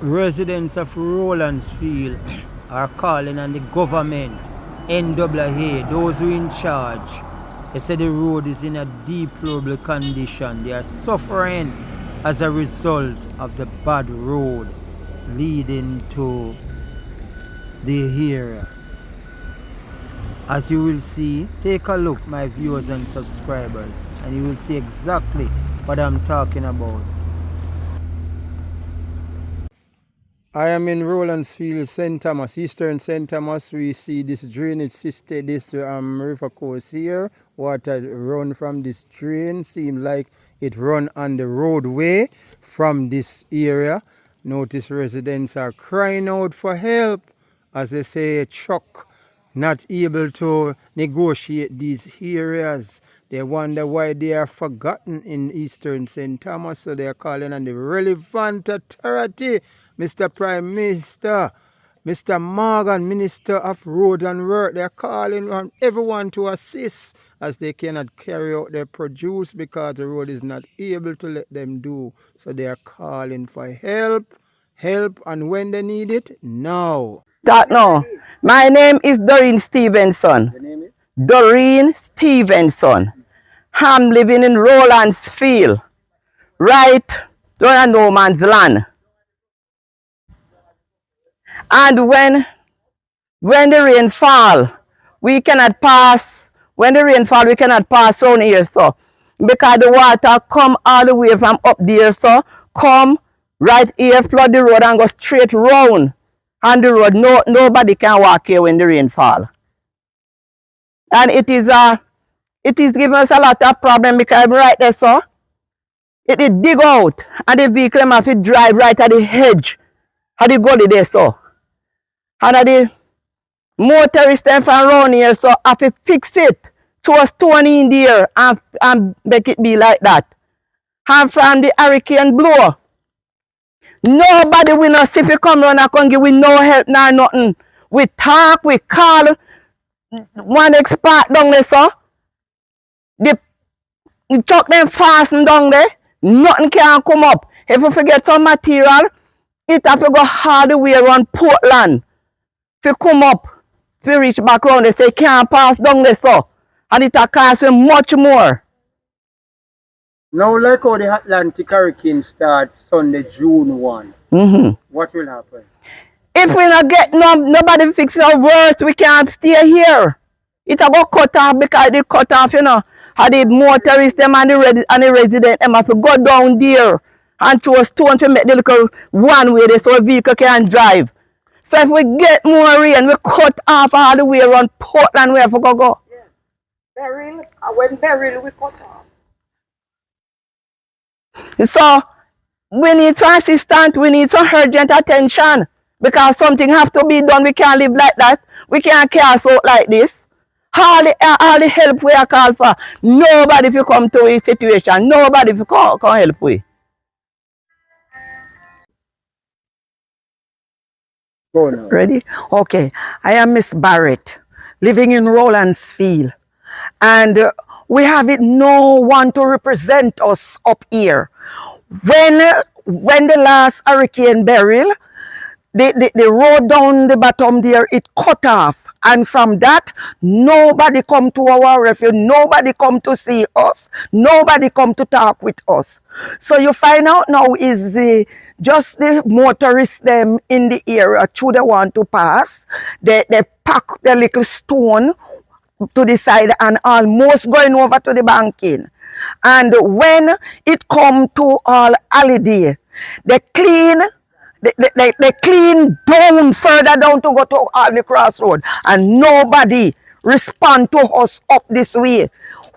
Residents of Rowlands are calling on the government, NAA, those who are in charge. They say the road is in a deplorable condition. They are suffering as a result of the bad road leading to the area. As you will see, take a look, my viewers and subscribers, and you will see exactly what I'm talking about. I am in Rowlandsfield, St. Thomas, Eastern St. Thomas. We see this drainage system, this river course here. Water run from this drain. Seems like it run on the roadway from this area. Notice residents are crying out for help. As they say, truck not able to negotiate these areas. They wonder why they are forgotten in Eastern St. Thomas. So they are calling on the relevant authority, Mr. Prime Minister, Mr. Morgan, Minister of Roads and Work. They are calling on everyone to assist as they cannot carry out their produce because the road is not able to let them do. So they are calling for help, and when they need it, now. No. My name is Doreen Stevenson. Your name is? Doreen Stevenson. I'm living in Rowlandsfield, right down no man's land. And when the rain fall, we cannot pass. When the rain fall, we cannot pass around here, so because the water come all the way from up there, so come right here, flood the road and go straight round. On the road, nobody can walk here when the rain fall. And it is giving us a lot of problem because right there, so it dig out and the vehicle have to drive right at the hedge. How the gully there, so. And the motorists them from around here, so have to fix it to a stone in there and make it be like that. And from the hurricane blow, nobody will not see if you come around and come give we no help nor nothing. We talk, we call one expert down there, so the truck them fasten down there, nothing can come up. If you forget some material, it have to go all the way around Portland. If you come up, if you reach back around, they say can't pass down there, so. And it will cost you much more. Now, like how the Atlantic hurricane starts Sunday, June 1, what will happen? If we not get nobody fix our worst, we can't stay here. It will go cut off because they cut off, you know. How the motorists them and the resident them have to go down there and throw a stone to make the little one way there so a vehicle can drive. So if we get more rain, we cut off all the way around Portland, we have to go. Yeah. Beryl, when Beryl we cut off. So we need some assistance, we need some urgent attention because something have to be done. We can't live like that. We can't cast out like this. All the help we are called for. Nobody if you come to a situation, nobody if you come help we. Go now. Ready? Okay. I am Miss Barrett, living in Rowlandsfield. And we have no one to represent us up here. When the last hurricane Beryl, the road down the bottom there, it cut off. And from that, nobody come to our refuge. Nobody come to see us. Nobody come to talk with us. So you find out now is just the motorists them in the area, through they want to pass. They pack the little stone to the side and almost going over to the banking. And when it come to all holiday, they clean down further down to go to all the crossroad, and nobody respond to us up this way.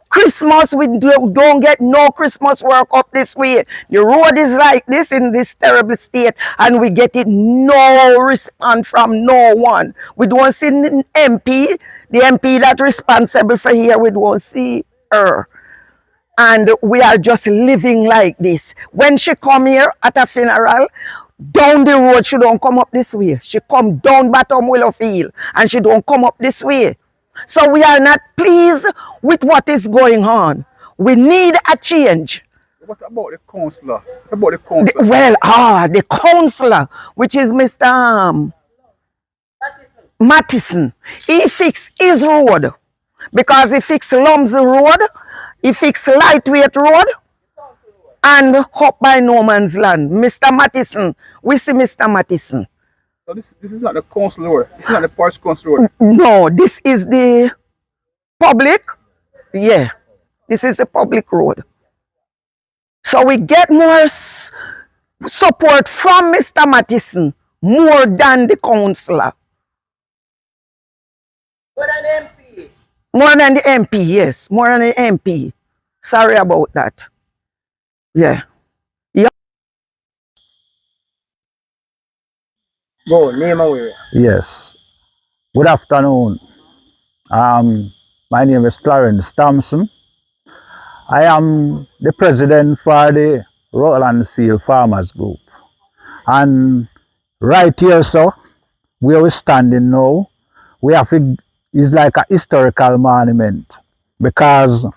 Christmas, we don't get no Christmas work up this way. The road is like this in this terrible state, and we get it no response from no one. We don't see the MP that's responsible for here, we don't see her. And we are just living like this. When she come here at a funeral, down the road, she don't come up this way. She come down bottom Willowfield, and she don't come up this way. So we are not pleased with what is going on. We need a change. What about the councillor? What about the councillor? The councillor, which is Mr. Mattison, he fixed his road because he fixed Lumsey Road, he fixed Lightweight Road, and up by No Man's Land. Mr. Mattison, we see Mr. Mattison. So this is not the council road. This is not the parish council road. No, this is the public. Yeah, this is the public road. So we get more support from Mr. Mattison more than the councillor. More than the MP. More than the MP, yes. More than the MP. Sorry about that. Yeah. Go, name away. Yes. Good afternoon. My name is Clarence Thompson. I am the president for the ROWLANDS Field Farmers Group. And right here, so, where we're standing now, we have to, it's like a historical monument because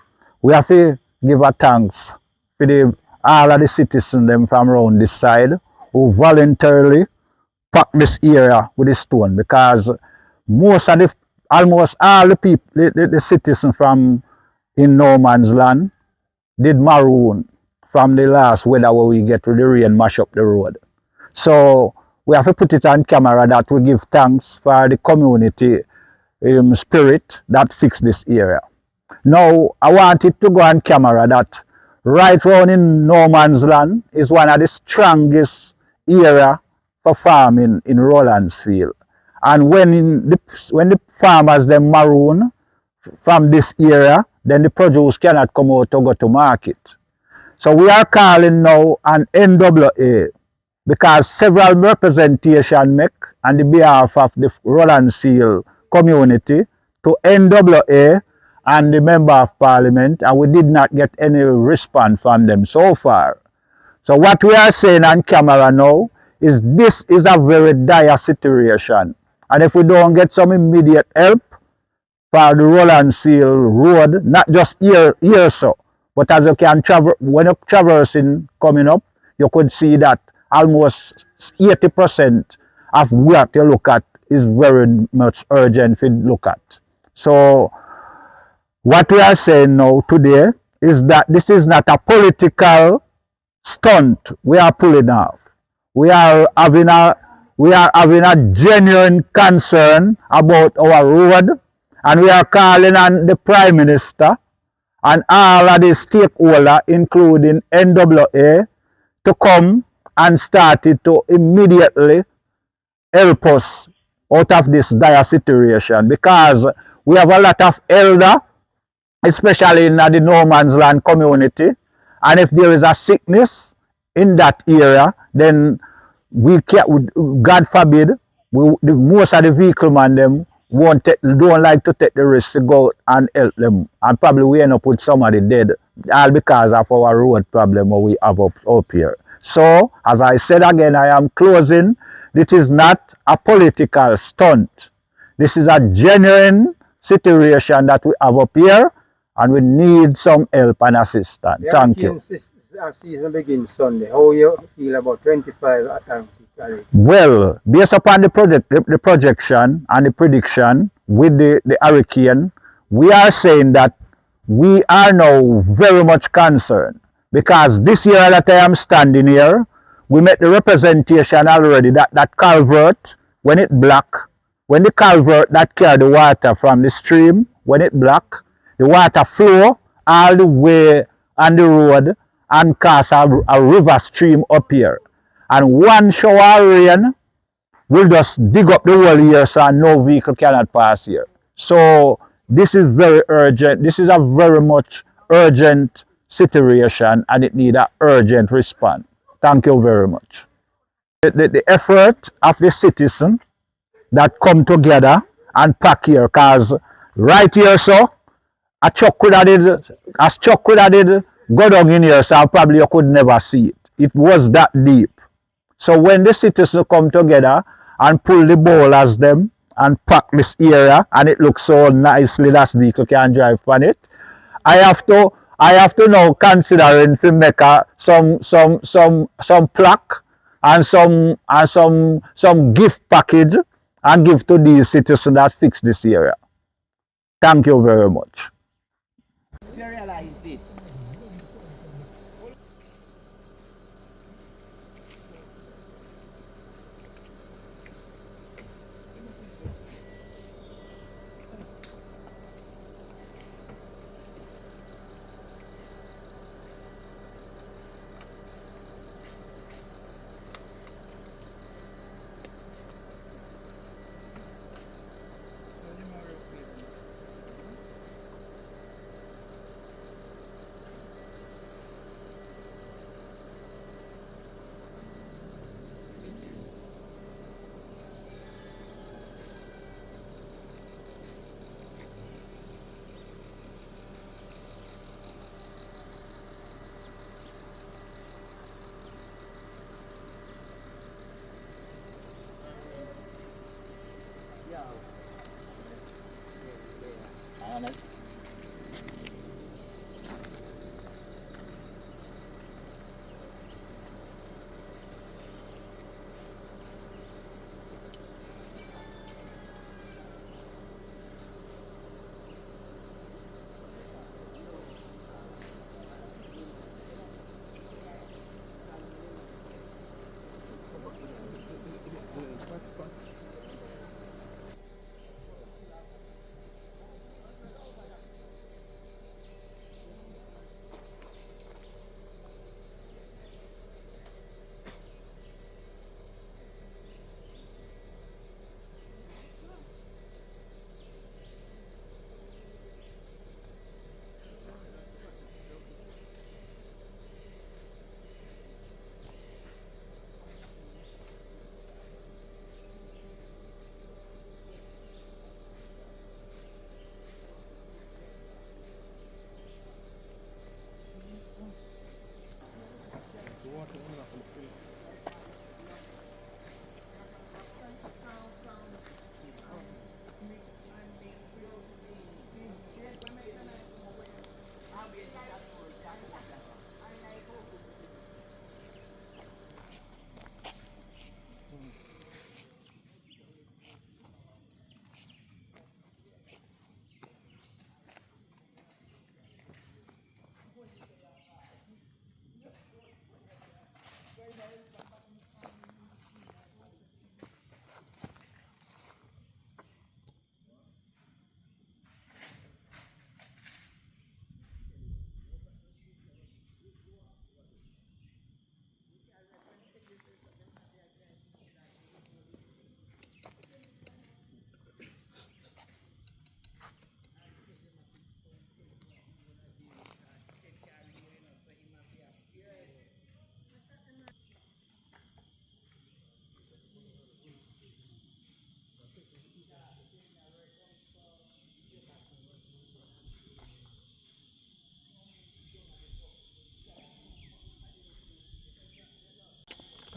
we have to give a thanks for all of the citizens them from around this side who voluntarily pack this area with the stone because almost all the people, the citizens from in No Man's Land did maroon from the last weather where we get to the rain mash up the road. So we have to put it on camera that we give thanks for the community spirit that fixed this area. Now I want it to go on camera that right round in No Man's Land is one of the strongest area for farming in ROWLANDS Field. And when the farmers them maroon from this area, then the produce cannot come out to go to market. So we are calling now an NWA because several representation make on the behalf of the ROWLANDS Field community to NWA and the Member of Parliament, and we did not get any response from them so far. So what we are saying on camera now is this is a very dire situation. And if we don't get some immediate help for the ROWLANDS Field road, not just here so, but as you can travel, when you're traversing coming up, you could see that almost 80% of what you look at is very much urgent to look at. So what we are saying now today is that this is not a political stunt we are pulling off. We are having a genuine concern about our road, and we are calling on the Prime Minister and all of the stakeholders, including NWA, to come and start it to immediately help us out of this dire situation because we have a lot of elders, especially in the No Man's Land community, and if there is a sickness in that area, then we can't, God forbid, most of the vehicle man them don't like to take the risk to go and help them, and probably we end up with somebody dead, all because of our road problem we have up here. So, as I said again, I am closing. This is not a political stunt. This is a genuine situation that we have up here, and we need some help and assistance. Thank you. Season begins Sunday. How you feel about 25 attempts? Well, based upon the projection and the prediction with the hurricane, we are saying that we are now very much concerned because this year that I am standing here, we made the representation already that culvert, when it block, when the culvert that carry the water from the stream, when it block, the water flow all the way on the road and cause a river stream up here. And one shower rain will just dig up the whole here so no vehicle cannot pass here. So this is very urgent. This is a very much urgent situation and it needs an urgent response. Thank you very much. The effort of the citizen that come together and pack here, because right here so, a truck could have did go down in here, so probably you could never see it. It was that deep. So when the citizens come together and pull the boulders them and pack this area, and it looks so nicely that vehicle can drive on it, I have to I have to now considering to make some plaque and some gift package and give to these citizens that fix this area. Thank you very much.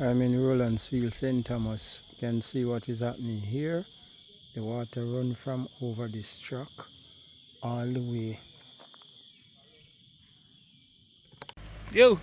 I'm in Rowlands Field, St. Thomas. You can see what is happening here. The water run from over this track all the way. Yo.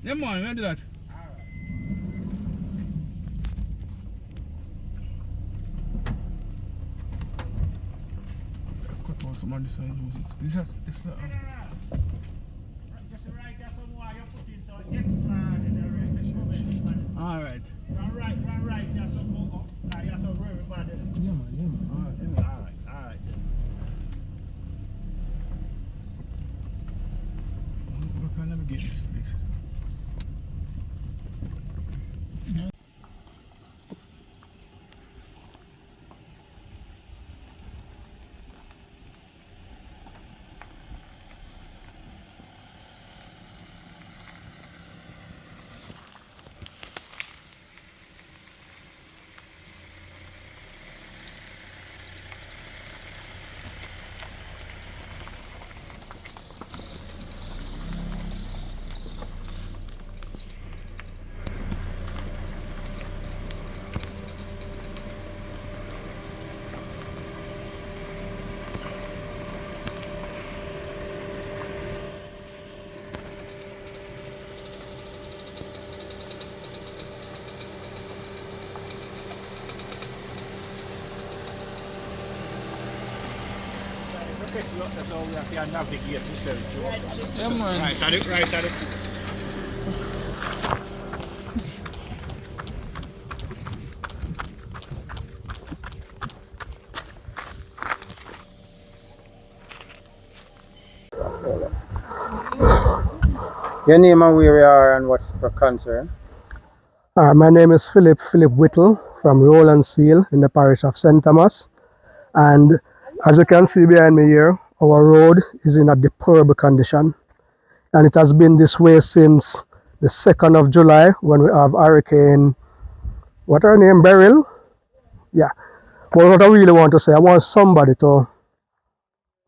Yeah, man, we do that. Cut out some of this and use it. This is, it's not. Just right there somewhere you put in some extra in the right. Alright. Run right there some more. Now you're so everybody. Yeah, man. Alright. We can navigate this place. Okay, that's all we have to navigate yourself. Yeah, man. Right at it. Your name and where you are and what's your concern? My name is Philip Whittle from Rowlandsfield in the parish of St. Thomas. And as you can see behind me here, our road is in a deplorable condition. And it has been this way since the 2nd of July when we have Hurricane, what her name, Beryl? Yeah. But what I really want to say, I want somebody to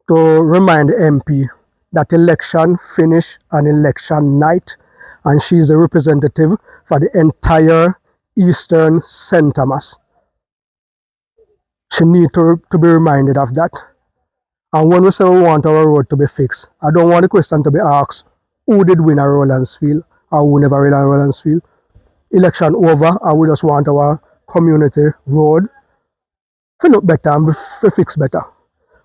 remind the MP that election finish on election night, and she's the representative for the entire Eastern St. Thomas. She needs to be reminded of that. And when we say we want our road to be fixed, I don't want the question to be asked, who did win at Rowlandsfield or who never win at Rowlandsfield. Election over, and we just want our community road to look better and be fixed better.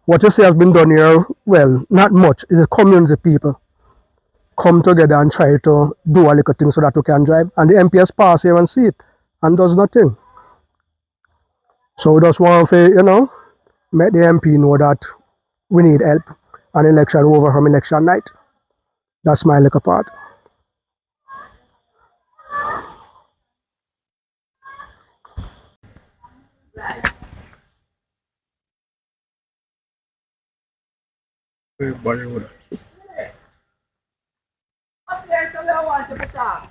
What you see has been done here, well, not much. It's a community people come together and try to do a little thing so that we can drive. And the MP has passed here and see it and does nothing. So we just want to, make the MP know that we need help and election over from election night. That's my little part. Everybody would. Up there, so I want to put on.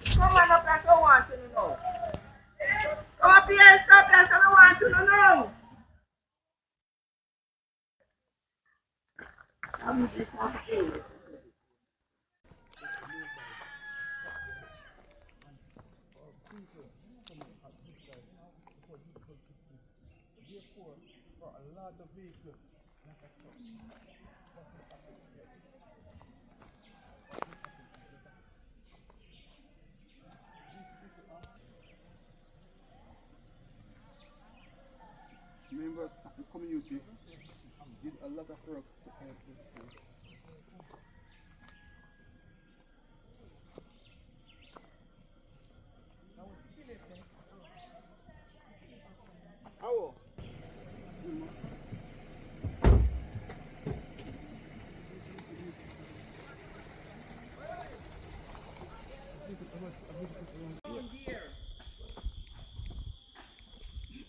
Come on up there, so I want to know. Come up here, stop there, so I want to know. Members of the community did a lot of work to help this. How?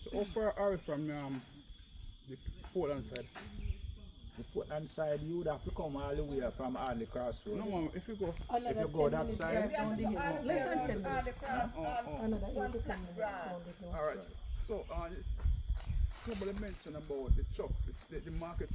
So how far are we from the Portland side? The Portland side, you would have to come all the way from Hardley Crossroad. No, man, if you go. If you go that side, Alright. So, somebody mentioned about the trucks, the market.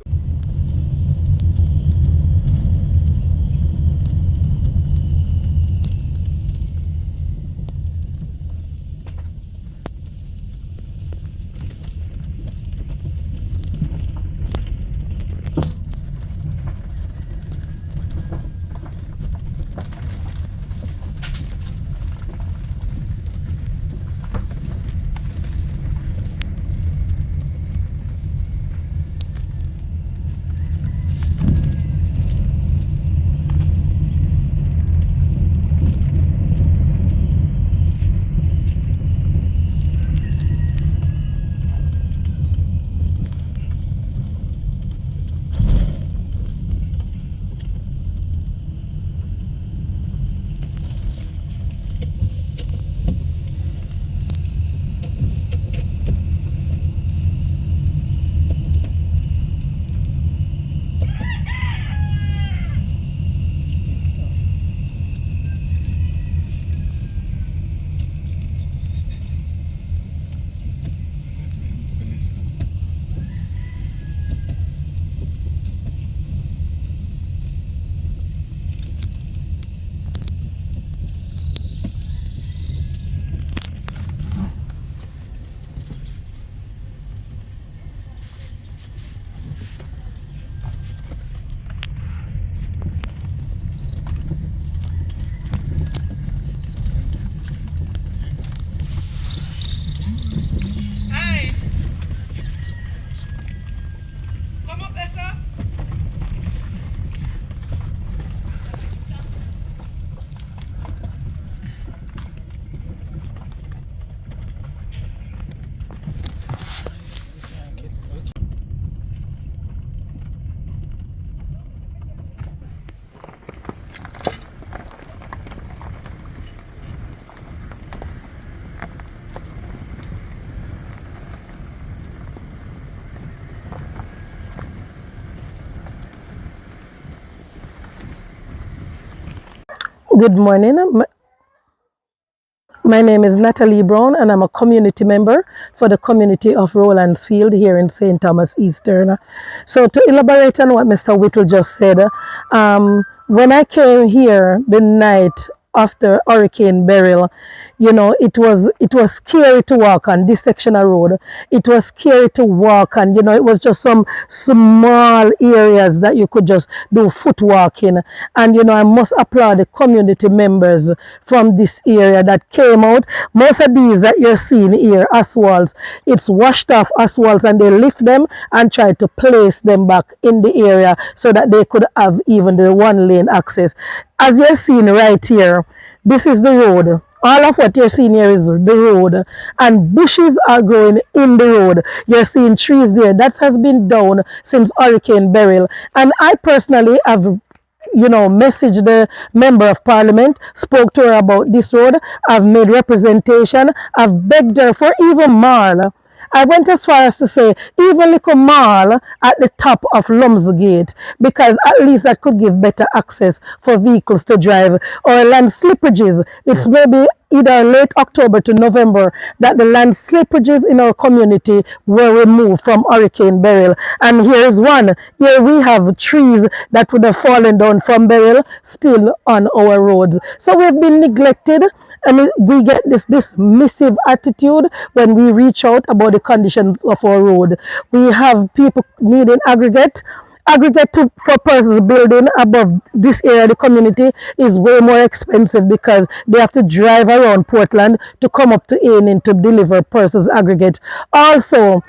Good morning. My name is Natalie Brown, and I'm a community member for the community of Rowlands Field here in St. Thomas Eastern. So, to elaborate on what Mr. Whittle just said, when I came here the night after Hurricane Beryl, it was scary to walk on this section of road. It was scary to walk, and it was just some small areas that you could just do foot walking. And I must applaud the community members from this area that came out. Most of these that you're seeing here, asphalts, it's washed off asphalts, and they lift them and try to place them back in the area so that they could have even the one lane access. As you're seeing right here, this is the road. All of what you're seeing here is the road, and bushes are growing in the road. You're seeing trees there. That has been down since Hurricane Beryl. And I personally have messaged the member of parliament, spoke to her about this road. I've made representation. I've begged her for even more. I went as far as to say, even little mall at the top of Lumsgate, because at least that could give better access for vehicles to drive, or land slippages. It's maybe either late October to November that the land slippages in our community were removed from Hurricane Beryl. And here is one. Here we have trees that would have fallen down from Beryl still on our roads. So we've been neglected. And we get this dismissive attitude when we reach out about the conditions of our road. We have people needing aggregate. For persons building above this area of the community is way more expensive because they have to drive around Portland to come up to Aining to deliver persons aggregate. Also,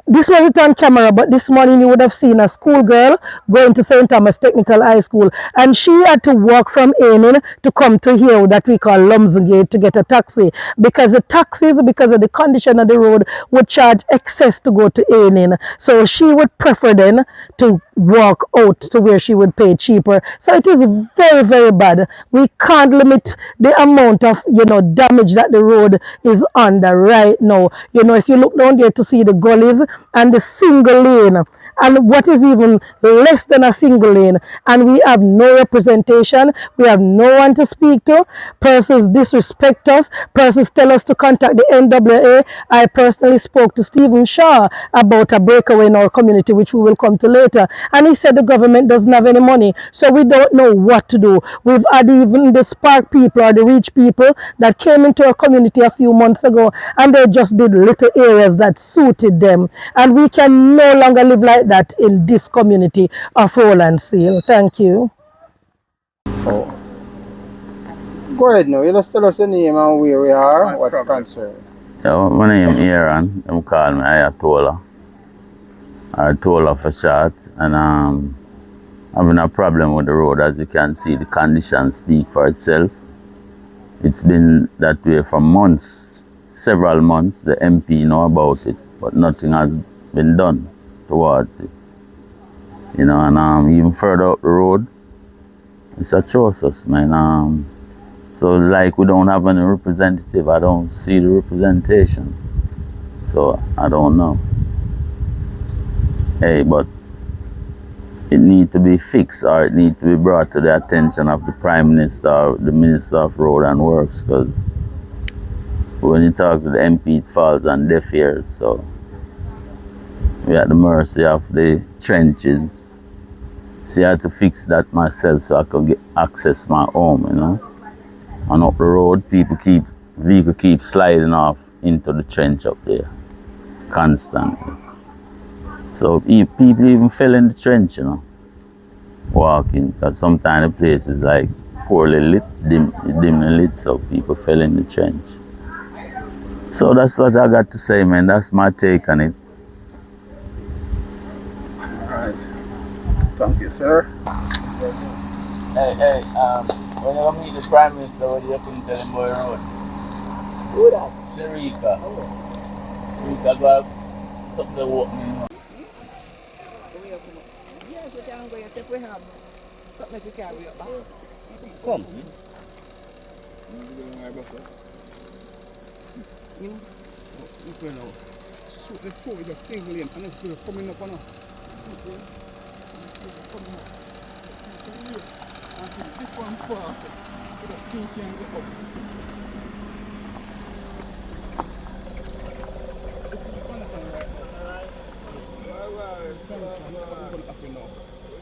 this wasn't on camera, but this morning you would have seen a schoolgirl going to St. Thomas Technical High School, and she had to walk from Aining to come to here that we call Lumsgate to get a taxi, because the taxis, because of the condition of the road, would charge excess to go to Aining. So she would prefer then to walk out to where she would pay cheaper. So it is very, very bad. We can't limit the amount of damage that the road is under right now. If you look down there to see the gullies and the single lane, and what is even less than a single lane, and we have no representation, we have no one to speak to. Persons disrespect us, persons tell us to contact the NWA. I personally spoke to Stephen Shaw about a breakaway in our community, which we will come to later, and he said the government doesn't have any money, so we don't know what to do. We've had even the Spark people or the rich people that came into our community a few months ago, and they just did little areas that suited them, and we can no longer live like that in this community of Rowlands Field. Thank you. Oh. Go ahead now. You just tell us the name and where we are, what's concerned. Yeah, my name is Aaron. Them call me Ayatollah, or Tola for short. And having a problem with the road. As you can see, the conditions speak for itself. It's been that way for months, several months. The MP know about it, but nothing has been done towards it. And even further up the road, it's atrocious, man. So like we don't have any representative, I don't see the representation. So I don't know. Hey, but it needs to be fixed, or it needs to be brought to the attention of the Prime Minister or the Minister of Road and Works, because when you talk to the MP, it falls on deaf ears. So we're at the mercy of the trenches. So I had to fix that myself so I could get access my home, And up the road, vehicle keep sliding off into the trench up there constantly. So people even fell in the trench, walking, because sometimes the place is like poorly lit, dimly lit, so people fell in the trench. So that's what I got to say, man. That's my take on it. Alright. Thank you, sir. Hey, when you meet the Prime Minister, what do you think tell him about the road? Who that? Sharika. Sharika got something to walk me. Yes, we can go. If we have something to carry up back. Come. So the two is a single lane, and it's still coming up on us. This one cross. Two can get up. This is the condition right now. Condition, what is going to happen now?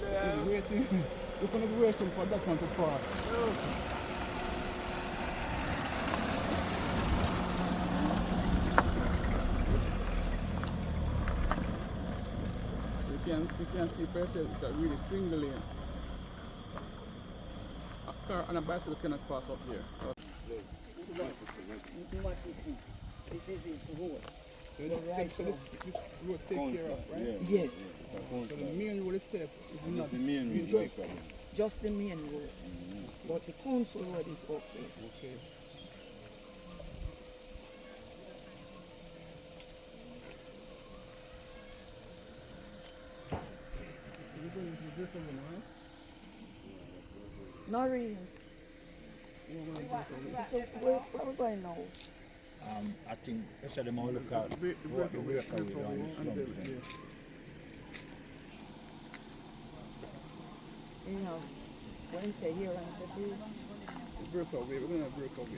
So he's waiting. This one is waiting for that one to pass. You can see for yourself, it's a really single lane. A car and a bicycle cannot pass up here. So this road take care of, right? Yes. So the main road itself is not the main road. Just the main road. But the council road is okay. Okay. Not really. So where are we going now? I think that's the more look at what the breakaway on this one. You know, when you say here and the bridge, Breakaway, we're going to break away.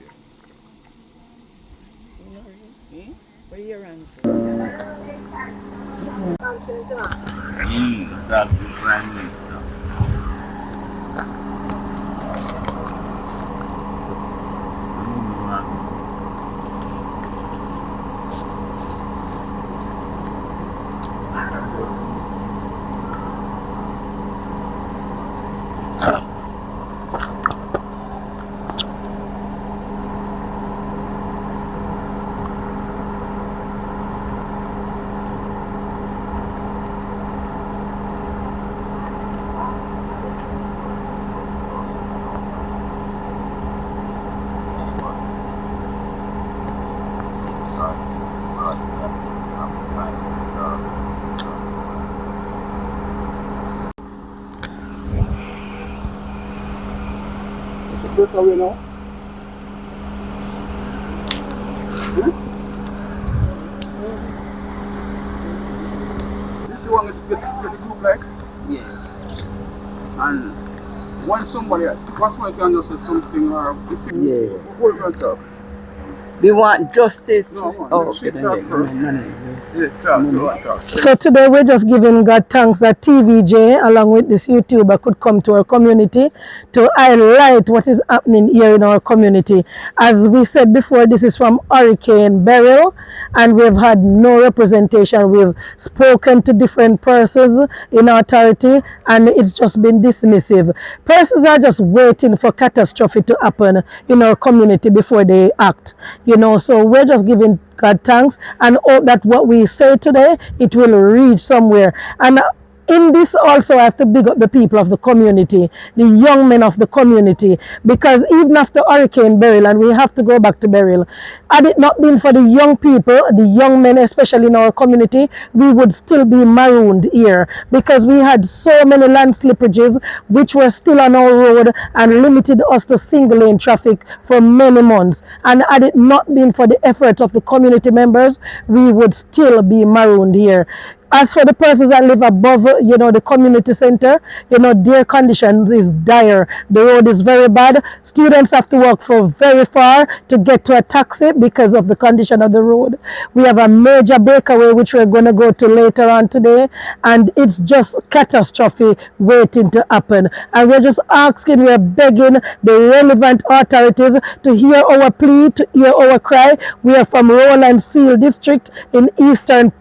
you know, where here and That's the Prime Minister. Breakaway now. This is one that gets pretty group like. yeah. And when somebody, what's my can just say something or Yes. what we gonna talk? We want justice. No, come on, Oh, let's okay, sit then talk let- first. no. Yeah, talk, talk. So today we're just giving God thanks that TVJ along with this YouTuber could come to our community to highlight what is happening here in our community. As we said before, this is from Hurricane Beryl and we've had no representation. We've spoken to different persons in authority and it's just been dismissive. Persons are just waiting for catastrophe to happen in our community before they act. So we're just giving God thanks and hope that what we say today, it will reach somewhere. And in this also I have to big up the people of the community, the young men of the community, because even after Hurricane Beryl, and we have to go back to Beryl, had it not been for the young people, the young men especially in our community, we would still be marooned here because we had so many land slippages which were still on our road and limited us to single lane traffic for many months. And had it not been for the efforts of the community members, we would still be marooned here. As for the persons that live above, the community center, their conditions is dire. The road is very bad. Students have to walk for very far to get to a taxi because of the condition of the road. We have a major breakaway which we're going to go to later on today, and it's just catastrophe waiting to happen. And we're just asking, we're begging the relevant authorities to hear our plea, to hear our cry. We are from ROWLANDS Seal District in Eastern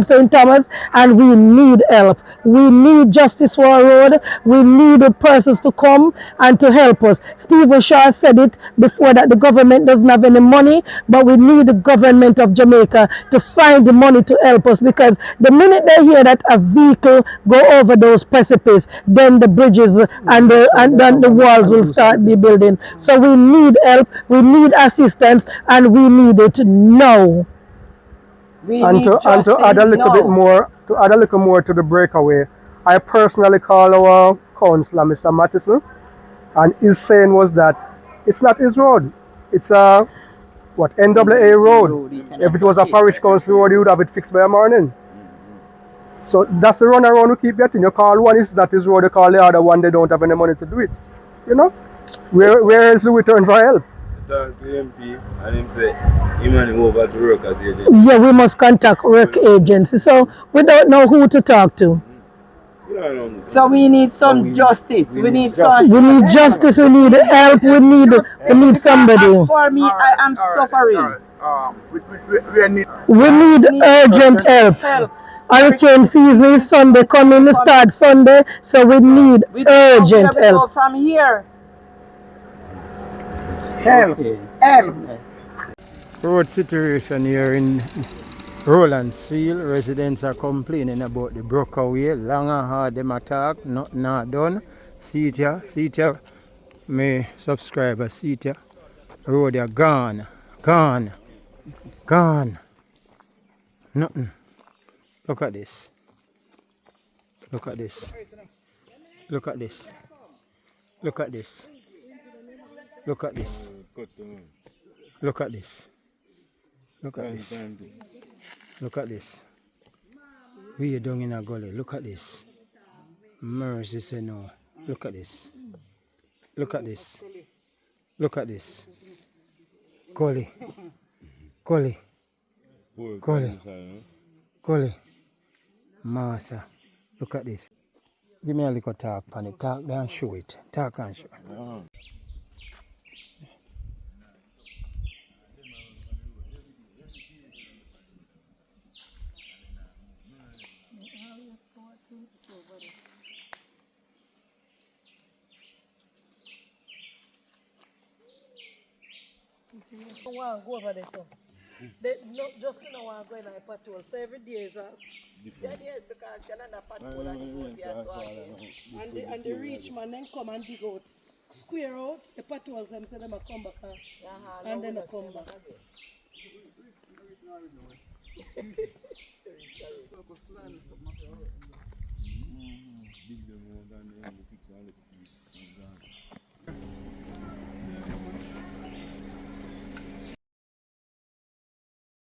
St. Thomas, and we need help. We need justice for our road. We need the persons to come and to help us. Stephen Shaw said it before that the government doesn't have any money, but we need the government of Jamaica to find the money to help us, because the minute they hear that a vehicle go over those precipices, then the bridges and then the walls will start be building. So we need help, we need assistance, and we need it now. And to add a little bit more, to the breakaway, I personally call our councillor, Mr. Mattison, and his saying was that it's not his road. It's a NAA road. If it was a parish council road, you would have it fixed by a morning. So that's the run around we keep getting. You call one, it's not his road. You call the other one, they don't have any money to do it. Where else do we turn for help? Talk to MP and him say him and him over to work as agent. Yeah, we must contact work agency. So we don't know who to talk to. So we need some justice. We need some. We need justice. We need help. We need somebody. As for me, I am suffering. We need urgent help. Hurricane season is Sunday coming. Start Sunday, so we need urgent help. From here. Help. Help. Road situation here in Rowlandsfield. Residents are complaining about the breakaway. Long and hard them attack, nothing not done. See it here. My subscriber, see it here. Road are gone. Nothing. Look at this. Look at this. Look at this. Look at this. Look at this. Look at this. Look at this. Look at this. We are down in a gully. Look at this. Mercy say no. Look at this. Look at this. Look at this. Gully. Gully. Gully. Gully. Massa. Look at this. Give me a little talk on it. Talk there and show it. Talk and show it. I want to go over there, so. They not just now want to go in a patrol. So every day is a That is because Canada patrol and the road here as well. and the rich man then come and dig out, square out the patrols them say them a come back and then they come back.